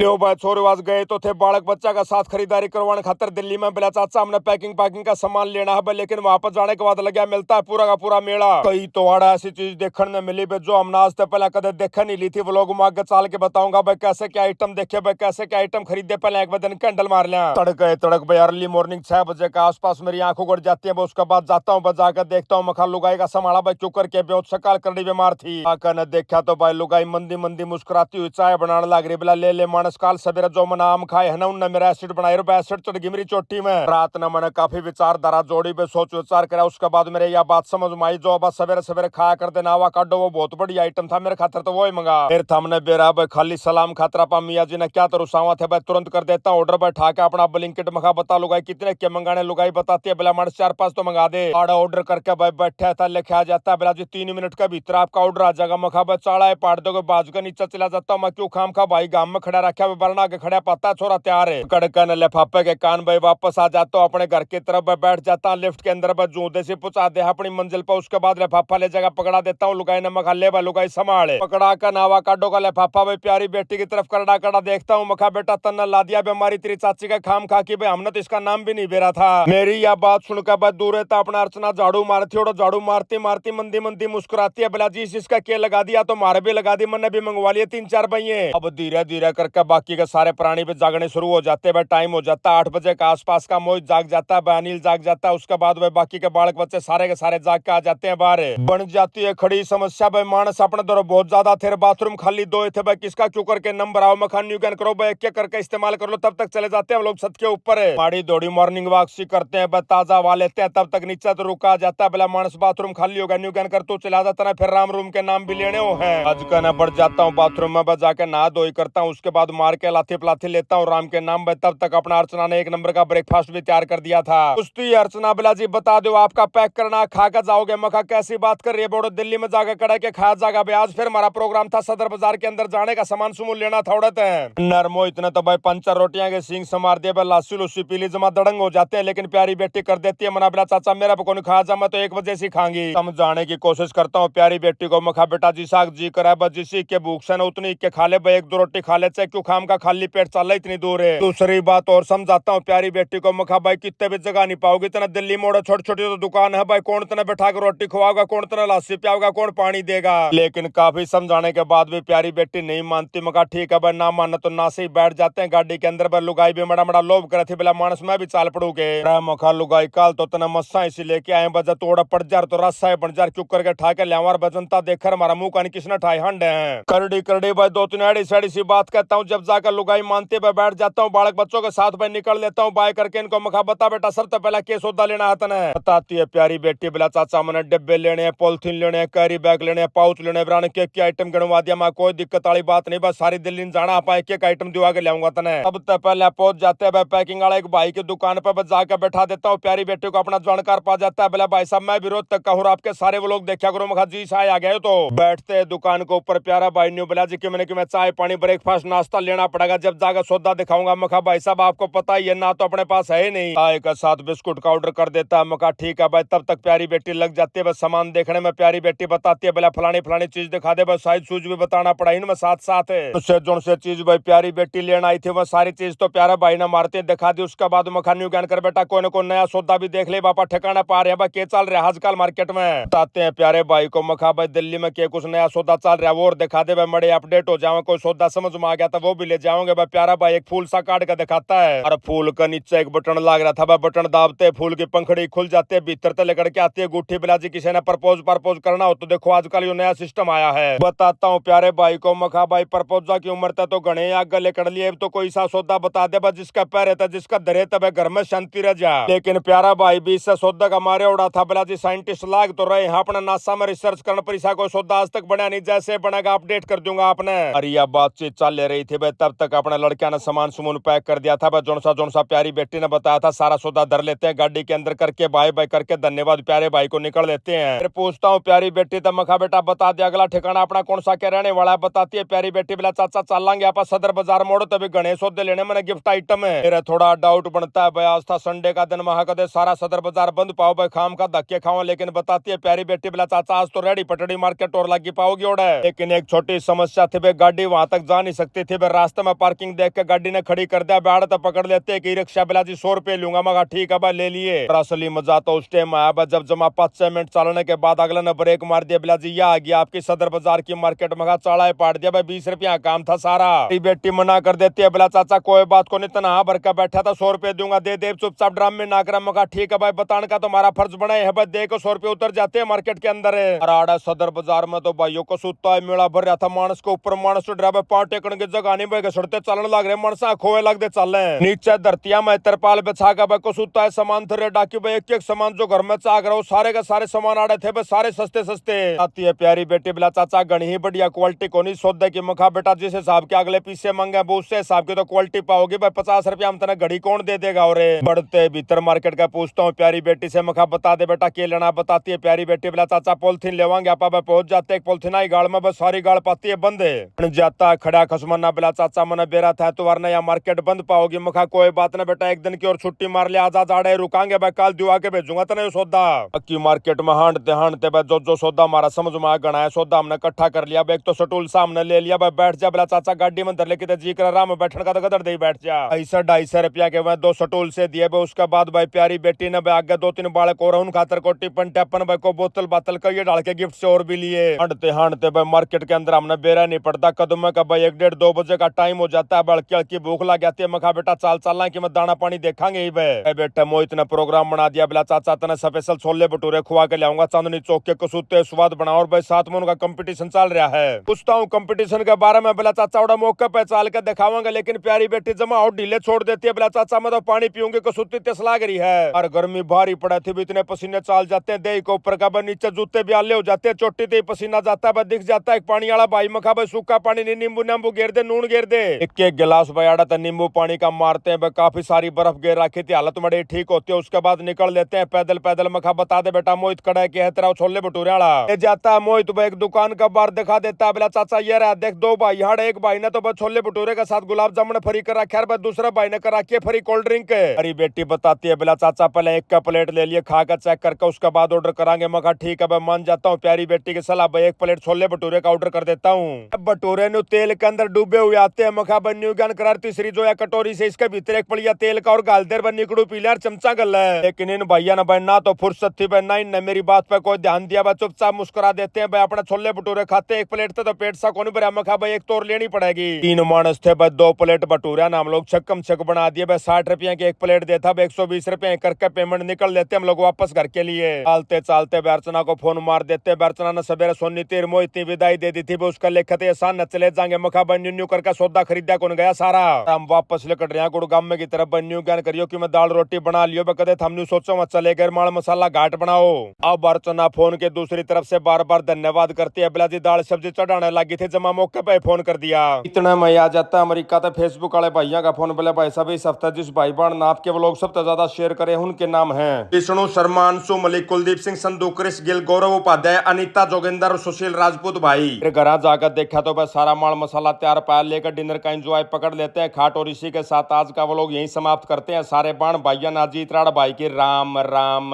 लो भाई छोरे आज गए तो थे बालक बच्चा का साथ खरीदारी करवाने खातर दिल्ली में। बिला चाचा हमने पैकिंग का सामान लेना है, लेकिन वापस जाने के बाद लगा मिलता है पूरा का पूरा मेला। कई तो आड़ा ऐसी चीज देखने में मिली जो हमने आज तक पहले कदे देखा नहीं ली थी। व्लॉग में आगे चाल के बताऊंगा भाई कैसे क्या आइटम देखे, भाई कैसे क्या आइटम खरीदे। पहले एक दिन कैंडल मार लिया तड़क भाई अर्ली मॉर्निंग 6 बजे के आसपास मेरी आंखों गड़ जाती है। उसके बाद जाता हूँ जाकर देखता हूँ मखा लुगाई का समाला भाई क्यों करके बेहोश सकाल करनी बीमार थी। आकर ने देखा तो भाई लुगाई मंदी मंदी मुस्कुराती हुई चाय बनाने लग रही। बिला ले मानस काल सवेरे जो मन आम खाए है ना उनने मेरा एसिड बनाई एसिड चढ़ गई मेरी चोटी में। रात ने मैंने काफी विचारधारा जोड़ी पे सोच विचार करा। उसके बाद मेरे यह बात समझ में आई जो अब सवेरे सवेरे खाया करते नावा काटो वो बहुत बड़ी आइटम था मेरे खातर तो वो ही मंगा। फिर हमने बेरा भाई खाली सलाम खातरा पा मियाँ जी ने क्या तो रुसावा थे भाई तुरंत कर देता ऑर्डर बैठा के अपना ब्लिंकिट मखा बता लुगाई कितने के मंगाने। लुगाई बताती है बिला मानस 4-5 तो मंगा दे। आड़ा ऑर्डर करके भाई बैठा था लिखा जाता है बिला जी 3 मिनट के भीतर आपका ऑर्डर आ जाएगा। मखा भाई चाड़ा पाड़ दोगे बाजू के नीचे चला जाता हूँ मैं क्यों खाम खा भाई गांव में खड़ा रखा बरना के खड़ा पाता छोरा तैयार है। कड़कन लिफाफे के कान भाई वापस आ जाता हूँ अपने घर की तरफ बैठ जाता लिफ्ट के अंदर जूदे से पहुंचा दे अपनी मंजिल पर। उसके बाद लिफाफा ले जगह पकड़ा देता हूँ। लुगाई ने मखा ले भाई लुगाई संभाले पकड़ा कर नावा काडो का लिफाफा भाई प्यारी बेटी की तरफ करड़ा करड़ा देखता हूँ। मखा बेटा तन्ना ला दिया बीमारी तेरी चाची का खाम खा की भाई हमने तो इसका नाम भी नहीं बेरा था। मेरी यह बात सुनकर भाई दूर रहता अपना अर्चना झाड़ू मारती और झाड़ू मारती मारती मंदी मंदी मुस्कुराती है। बिला जी इसका के लगा दिया तो मारे भी लगा दी मैंने भी मंगवा लिया 3-4 बहिए। अब धीरे धीरे करके बाकी के सारे प्राणी पे जागने शुरू हो जाते हैं। टाइम हो जाता है 8 बजे के आसपास का। मोहित जाग जाता है, अनिल जाग जाता है। उसके बाद वह बाकी के बालक बच्चे सारे के सारे जाग के आ जाते हैं। बाहर बन जाती है खड़ी समस्या भाई मानस अपने दौर बहुत ज्यादा थे बाथरूम खाली 2 थे भाई किसका क्यों करके नंबर आओ मखान यू कैन करो भाई एक करके इस्तेमाल कर लो। तब तक चले जाते हैं हम लोग छत के ऊपर है माड़ी दौड़ी मॉर्निंग वॉक सी करते हैं भाई ताजा हवा लेते हैं। तब तक नीचे तो रुका जाता है बिला मानस बाथरूम खाली होगा न्यू कैन कर तू चला जाता है। फिर राम रूम के नाम भी लेने हैं आज का न बढ़ जाता हूँ बाथरूम में जाकर नहा धोई करता हूँ। उसके बाद मार के लाथी पलाथी लेता हूँ राम के नाम पे। तब तक अपना अर्चना ने 1 नंबर का ब्रेकफास्ट भी तैयार कर दिया था। उसकी अर्चना बिला जी बता दो आपका पैक करना खा कर जाओगे। मखा कैसी बात कर रही है बोड़ो दिल्ली में जाकर कड़ा के खाया जाएगा भाई। आज फिर हमारा प्रोग्राम था सदर बाजार के अंदर जाने का सामान सुमूल लेना था उड़ते हैं नरमो इतने तो भाई 5-4 रोटियां के सींग समार दिए भाई लासी लुसी पीली जमा दड़ंग हो जाते हैं। लेकिन प्यारी बेटी कर देती है मना बिला चाचा मेरा को नहीं खा जा मैं तो 1 बजे से खाऊंगी। समझाने की कोशिश करता हूँ प्यारी बेटी को। मखा बेटा जी साग जी करा बस जिसी के भूख से न उतनी के खा ले भाई 1-2 रोटी खा ले चाहे क्यों खाम का खाली पेट चल इतनी दूर है। दूसरी बात और समझाता हूँ प्यारी बेटी को। मखा भाई कितने भी जगह नहीं पाओगे इतना दिल्ली मोड़ छोटी छोटी तो दुकान है भाई कौन तना बैठा कर रोटी खवाओगा कौन तना लासी पियाओगा कौन पानी देगा। लेकिन काफी समझाने के बाद भी प्यारी बेटी नहीं मानती। मखा ठीक है भाई ना मानना तो ना से ही बैठ जाते हैं गाड़ी के अंदर। भाई लुगाई भी बड़ा बड़ा लोभ करे थे बिला मानस में भी चाल पड़ूगे। मखा लुगाई काल तो तना मस्सा इसी लेके आए बजा तोड़ा पड़ जार तो रस्सा बन जार चुप करके ठाके लियावार बजनता देखकर हमारा मुंह का किसने ठाई हंड है। करड़ी करड़ी भाई 2-3 एड़ी सड़ी सी बात कहता हूँ जब जाकर लुगाई मानते भाई बैठ जाता हूँ। बालक बच्चों के साथ भाई निकल लेता हूँ बाय करके इनको। मखा बता बेटा सब तो पहले के सौदा लेना है तने। बताती है प्यारी बेटी बिला चाचा मैंने डिब्बे लेने हैं पॉलिथीन लेने हैं कैरी बैग लेने हैं पाउच लेने ब्रांड के आइटम गिनवा दिया। मैं कोई दिक्कत वाली बात नहीं बस सारी दिल्ली में जाना आप एक आइटम दिवा के लाऊंगा तने। अब तो पहले पहुंच जाते हैं पैकिंग वाला एक भाई की दुकान पर जाकर बैठा देता हूँ। प्यारी बेटी को अपना जानकार पा जाता है बिला भाई साहब मैं विरोध तक कहूँ आपके सारे वो लोग देखा करो। मखा जी साय आ गए तो बैठते हैं दुकान के ऊपर। प्यारा भाई ने बोला जी कि मैंने चाय पानी ब्रेकफास्ट नाश्ता लेना पड़ेगा जब जाकर सौदा दिखाऊंगा। मखा भाई साहब आपको पता ही है ना तो अपने पास है ही नहीं। चाय का साथ बिस्कुट का ऑर्डर कर देता है। मखा ठीक है भाई। तब तक प्यारी बेटी लग जाती है बस सामान देखने में। प्यारी बेटी बताती है बोला फलानी फलानी चीज दिखा दे बस साइज सूज भी बताना पड़ा इनमें साथ साथ है। उससे जो से चीज भाई प्यारी बेटी लेना आई थी वह सारी चीज तो प्यारा भाई ने मारते दिखा दी। उसके बाद मखा न्यू ज्ञान कर बेटा कोई ना कोई नया सौदा भी देख ले बापा ठिकाना पा रहे हैं भाई के चल रहा है आजकल मार्केट में। बताते हैं प्यारे भाई को। मखा भाई दिल्ली में के कुछ नया सौदा चल रहा है वो और दिखा दे भाई मड़े अपडेट हो जाओ। कोई सौदा समझ में आ गया था वो भी ले जाओगे भाई। प्यारा भाई एक फूल सा काट कर दिखाता है और फूल का नीचे एक बटन लग रहा था भाई। बटन दाबते फूल की पंखड़ी खुल जाती है भीतर से लेकर के आती है गुट्ठी बिला जी किसी ने प्रपोज करना हो तो देखो आजकल ये नया सिस्टम आया है। बताता हूँ प्यारे भाई को। मखा भाई प्रपोजा की उम्र तक तो गणे आगे लेकर लिए तो कोई सा सौदा बता दे बस जिसका पैर रहता जिसका धरे तब घर में शांति रह जा। लेकिन प्यारा भाई 20 से सौदा का मारे उड़ा था बिला जी साइंटिस्ट लाग तो रहे अपना नासा में रिसर्च करने पर कोई सौदा आज तक बना नहीं जैसे बनेगा अपडेट कर दूंगा आपने। अरे यह बातचीत चल ले रही थी भाई तब तक अपने लड़किया ने सामान सुमून पैक कर दिया था भाई। जोन सा प्यारी बेटी ने बताया था सारा सौदा धर लेते हैं गाड़ी के अंदर करके बाय बाय करके धन्यवाद प्यारे भाई को निकल लेते हैं। फिर पूछता हूँ प्यारी बेटी तब मखा बेटा बता दे अगला ठिकाना अपना कौन सा क्या रहने वाला है। बताती है प्यारी बेटी बिला चाचा चल लांगे आप सदर बाजार मोड़ो तभी गणेश सौदे लेने मैंने गिफ्ट आइटम है। मेरा थोड़ा डाउट बनता है भाई आज था संडे का दिन महा कदे सारा सदर बाजार बंद पाओ भाई खाम का धक्के खाओ। लेकिन बताती है प्यारी बेटी बिला चाचा आज तो रेडी पटड़ी मार्केट और लगी पाओगी ओढ़। लेकिन एक छोटी समस्या थी भाई गाड़ी वहां तक जा नहीं सकती थी भाई रास्ते में पार्किंग देख के गाड़ी ने खड़ी कर दिया। बैठ तो पकड़ लेते कि रिक्शा बिला जी 100 रुपए लूंगा। मगा ठीक है भाई ले लिए। असली मजा तो उस टाइम आया भाई जब जमा 5-6 मिनट चलने के बाद अगले ने ब्रेक मार दिया। बिला जी यह आ गया आपकी सदर बाजार की मार्केट। मगा चढ़ाए पाट दिया भाई 20 रुपया काम था सारा। बेटी मना कर देती है। बिला चाचा कोई बात को नहीं तना भर का बैठा था 100 रुपए दूंगा दे दे चुपचाप ड्राम में ना करा। मगा ठीक है भाई बताने का तुम्हारा फर्ज बना है भाई दे को 100 रुपए उतर जाते हैं मार्केट के अंदर है। अराड़ा सदर बाजार में तो भाइयों को सुता है मेला भर रहा था। मानस के ऊपर मानस तो ड्राइवर पाँव टेकने की जगह नहीं भाई सड़ते चलने लग रहे मानसा खोए लगते चल रहे। नीचे धरतिया में तरपाल बिछा का भाई को सुता है सामान थे डाकी भाई एक एक सामान जो घर में चाक रहा सारे के सारे सामान आड़े थे भाई सारे सस्ते सस्ते। आती है प्यारी बेटी बिला चाचा गणी ही बढ़िया क्वालिटी को नहीं सौदे की मखा बेटा जिस हिसाब के अगले पीछे मंगे वो उससे हिसाब की तो क्वालिटी पाओगी भाई 50 रुपया हम तना घड़ी कौन दे देगा। और बढ़ते भीतर मार्केट का पूछता हूँ प्यारी बेटी से मखा बता दे बेटा के लेना। बताती है प्यारी बेटी बिला चाचा पॉलिथीन लेवांगे आप पहुंच जाते एक पॉलिथीन आई गाड़ में बस सारी गाड़ पाती है बंद है जाता खड़ा खसमाना बिला चाचा मन बेरा था तो वरना यहाँ मार्केट बंद पाओगी। मखा कोई बात ना बेटा एक दिन की और छुट्टी मार ले आजा जाड़े रुकांगे भाई काल दुआ के भेजूंगा तना सौदा। अक्की मार्केट में हांडते भाई जो सौदा हमारा समझ में गणा है सौदा हमने इकट्ठा कर लिया। एक तो सटूल सामने ले लिया भाई बैठ जा बिला चाचा गाड़ी में धर लेके जी कर आराम बैठने का तो गदर दे बैठ जा। ऐसा 250 रुपया के वह 2 सटूल से दिए भाई। उसके बाद भाई प्यारी बेटी ने भाई आगे 2-3 बालक और उन खातर को टिपन टैपन भाई को बोतल बातल का ये डाल के गिफ्ट से और भी लिए। हांडते भाई मार्केट के अंदर हमने बेरा नहीं पड़ता कदम का भाई 1-1:30-2 बजे का टाइम हो जाता है। बड़की हल्की भूख लग जाती है। मखा बेटा चाल चलना की मैं दाना पानी देखा ही भाई बेटा मोहित ने प्रोग्राम बना दिया। बिला चाचा तना स्पेशल छोले भटूरे खुआ के लाऊंगा चांदनी चौक के कसूते स्वाद बनाओ। और भाई साथ में उनका कंपटीशन चल रहा है। पूछता हूँ कंपटीशन के बारे में। बिला चाचा उड़ा मौके पे चाल के दिखावांगे लेकिन प्यारी बेटी जमा और ढीले छोड़ देती है। बिला चाचा मैं तो पानी पीऊंगी कसूती तेस लाग रही है। और गर्मी भारी पड़ा थी भी इतने पसीने चाल जाते हैं देह के ऊपर का नीचे जूते भी आले हो जाते हैं चोटी ते पसीना जाता है दिख जाता है। एक पानी वाला भाई मखा भाई सूखा पानी नहीं नींबू नींबू घेर दे नून घेर दे एक एक गिलास भाई आड़ा नींबू पानी का मारते हैं। काफी सारी बर्फ घेर रखी थी हालत बड़ी ठीक होती है। उसके बाद निकल लेते हैं पैदल पैदल। मखा बता दे बेटा मोहित कड़ा के है तेरा छोले भटूरे वाला जाता है। मोहित भाई एक दुकान का बार दिखा देता है। बिला चाचा ये रहा देख 2 भाई हाड़ एक भाई ने तो बस छोले भटूरे के साथ गुलाब जामुन फ्री कर रखा है। दूसरा भाई ने कर रखी है फ्री कोल्ड ड्रिंक। अरे बेटी बताती है बिला चाचा पहले एक का प्लेट ले लिए खा कर चेक करके उसके बाद ऑर्डर करांगे। मखा ठीक है भाई मान जाता हूँ। प्यारी बेटी की सलाह भाई 1 प्लेट छोले भटूरे का ऑर्डर कर देता हूँ। भटूरे नु तेल के अंदर डूबे हुए आते हैं। मखा बन्यू ज्ञान करार तीसरी जो है कटोरी से इसके भीतर एक पड़िया तेल का और गालदेर बन्नी कड़ू पीला चमचा गल है। लेकिन इन भैया ना भाई ना तो फुर्सत थी भाई ना इन मेरी बात पे कोई ध्यान दिया भाई चुपचाप मुस्कुरा देते हैं भाई अपना छोले भटूरे खाते हैं। 1 प्लेट तो पेट सा कौन भरा। मखा भाई एक तोड़ लेनी पड़ेगी। 3 मानस थे भाई 2 प्लेट भटूरे ना हम लोग छक्कम छक बना दिए भाई 60 रुपया की 1 प्लेट देता 120 रुपए करके पेमेंट निकल लेते हम लोग वापस घर के लिए। चलते चलते अर्चना को फोन मार देते। अर्चना ने सवेरे सोनी तीर मोह इतनी विदाई दे दी थी उसका लेखते आसान न चले जाएंगे। मखा भाई न्यू करके सौदा खरीदा कौन गया सारा। हम वापस लेकर रहे गुड़गाम में की तरफ बन्यू ज्ञान करियो कि मैं दाल रोटी बना लियो कदे हमने सोचो मैं चले गए माल मसाला घाट बनाओ। अब अर्चना फोन के दूसरी तरफ से बार बार धन्यवाद करती है। बिलाजी दाल सब्जी चढ़ाने लगी थी जमा मौके पे फोन कर दिया। इतना मैं आ जाता अमेरिका तो फेसबुक वाले भैया का फोन बोले भाई सब इस हफ्ते जिस भाई बहन आपके लोग सबसे ज्यादा शेयर करे उनके नाम है विष्णु शर्मा अंशु मलिक कुलदीप सिंह संधू क्रिस गिल गौरव उपाध्याय अनिता जोगिंदर सुशील राजपूत भाई। फिर घर जाकर देखा तो बस सारा माल मसाला तैयार पाया लेकर डिनर का एंजॉय पकड़ लेते हैं खाट और इसी के साथ आज का वो लोग यही समाप्त करते हैं। सारे बाण भाइया नाजीत राड़ भाई की राम राम।